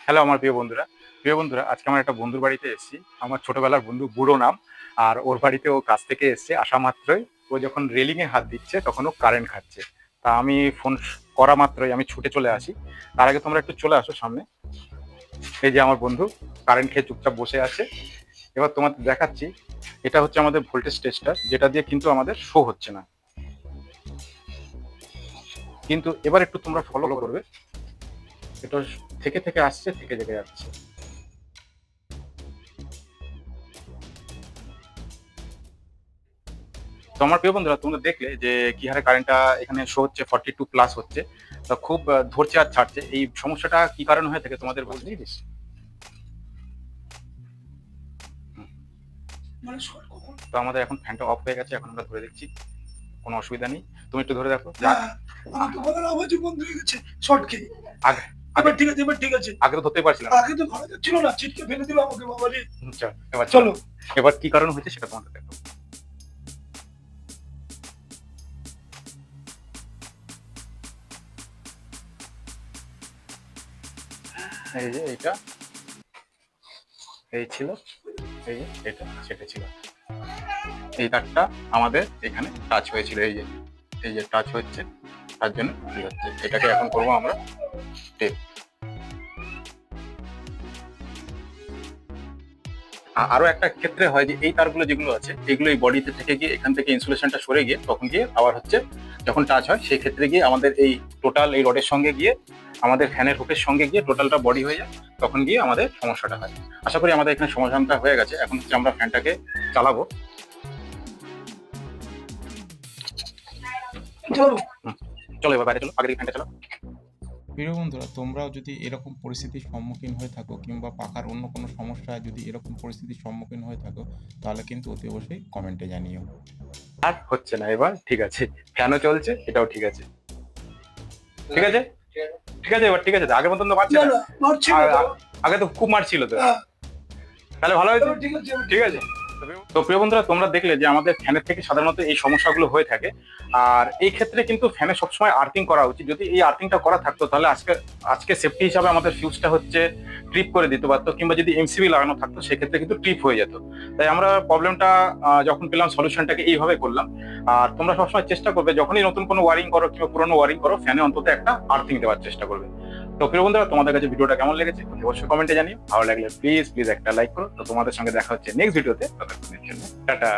Hello আমার প্রিয় বন্ধুরা আজকে আমার একটা বন্ধুর বাড়িতে এসেছি। আমার ছোটবেলার বন্ধু বুড়ো নাম। আর ওর বাড়িতে ও কাজ থেকে এসছে, আসা মাত্রই ও যখন রেলিং এ হাত দিচ্ছে তখন ও কারেন্ট খাচ্ছে। তা আমি ফোন করা মাত্রই আমি ছুটে চলে আসি। তার আগে তোমরা একটু চলে আসো সামনে। এই যে আমার বন্ধু কারেন্ট খেয়ে চুপচাপ বসে আছে। এবার তোমাদের দেখাচ্ছি, এটা হচ্ছে আমাদের ভোল্টেজ টেস্টার, যেটা দিয়ে কিন্তু আমাদের শো হচ্ছে না। কিন্তু এবার একটু তোমরা ফলো করবে, এটা থেকে থেকে আসছে, থেকে থেকে যাচ্ছে। তো আমার প্রিয় বন্ধুরা তোমরা দেখলে যে কি হারে কারেন্টটা এখানে শো হচ্ছে, 42+ হচ্ছে। তা খুব ধরছে আর ছাড়ছে। এই সমস্যাটা কি কারণে হয়ে থাকে তোমাদের বলতে দিস? তো আমাদের এখন ফ্যানটা অফ হয়ে গেছে, এখন আমরা ধরে দেখছি, কোনো অসুবিধা নেই। তুমি একটু ধরে দেখো। আমাকে বলার আওয়াজই বন্ধ হয়ে গেছে শর্ট খেয়ে। আগে এবার ঠিক আছে, এবার ঠিক আছে। আগে তো ধরতেই পারছিলাম। আগে তো ধরা যাচ্ছিল না, ছিটকে ফেলে দিল আমাকে বাবা রে। আচ্ছা, এবার চলো। এবার কি কারণ হয়েছে সেটা তোমাদের দেখো। এই যে এইটা, এই ছিল, এই যে এটা সেটা ছিল। এই তারটা আমাদের এখানে টাচ হয়েছিল, এই যে টাচ হচ্ছে, তার জন্য কি হচ্ছে, এটাকে এখন করবো আমরা টেপ। আরো একটা ক্ষেত্রে হয় যে এই তারগুলো যেগুলো আছে এগুলো এই বডিতে থেকে গিয়ে এখান থেকে ইনসুলেশনটা সরে গিয়ে তখন গিয়ে আবার হচ্ছে যখন টাচ হয় সেই ক্ষেত্রে গিয়ে আমাদের এই টোটাল এই রডের সঙ্গে গিয়ে আমাদের ফ্যানের হুকের সঙ্গে গিয়ে টোটালটা বডি হয়ে যায়, তখন গিয়ে আমাদের সমস্যাটা হয়। আশা করি আমাদের এখানে সমাধানটা হয়ে গেছে। এখন হচ্ছে আমরা ফ্যানটাকে চালাবো। চলো। চলো এবার বাইরে চলো, আগে দিকে ফ্যানটা চালাও। প্রিয় বন্ধুরা, তোমরাও যদি এরকম পরিস্থিতির সম্মুখীন হয়ে থাকো কিংবা পাখার অন্য কোনো সমস্যায় যদি এরকম পরিস্থিতির সম্মুখীন হয়ে থাকো, তাহলে কিন্তু অতি অবশ্যই কমেন্টে জানিও। আর হচ্ছে না, এবার ঠিক আছে, ফ্যানও চলছে, এটাও ঠিক আছে। ঠিক আছে, ঠিক আছে, এবার ঠিক আছে। আগের মতন তো পারছে না না। না, মারছি না তো। আগে তো খুব মারছিল তো। হ্যাঁ, তাহলে ভালো হয়েছে। এবার ঠিক আছে, এবার ঠিক আছে। তো প্রিয় বন্ধুরা তোমরা দেখলে যে আমাদের ফ্যানের থেকে সাধারণত এই সমস্যাগুলো হয়ে থাকে। আর এই ক্ষেত্রে কিন্তু ফ্যানে সবসময় আর্থিং করা উচিত। যদি এই আর্থিংটা করা থাকতো তাহলে আজকে আজকে সেফটি হিসাবে আমাদের ফিউজটা হচ্ছে ট্রিপ করে দিতে পারতো, কিংবা যদি এমসিবি লাগানো থাকতো সেক্ষেত্রে কিন্তু ট্রিপ হয়ে যেত। তাই আমরা প্রবলেমটা যখন পেলাম সলিউশনটাকে এইভাবে করলাম। আর তোমরা সবসময় চেষ্টা করবে যখনই নতুন কোনো ওয়ারিং করো কিংবা পুরোনো ওয়ারিং করো, ফ্যানে অন্তত একটা আর্থিং দেওয়ার চেষ্টা করবে। তো প্রিয় বন্ধুরা তোমাদের কাছে ভিডিওটা কেমন লেগেছে অবশ্যই কমেন্টে জানিও। ভালো লাগলে প্লিজ প্লিজ একটা লাইক করো। তো তোমাদের সঙ্গে দেখা হচ্ছে নেক্সট ভিডিওতে, ততক্ষণের জন্য টাটা।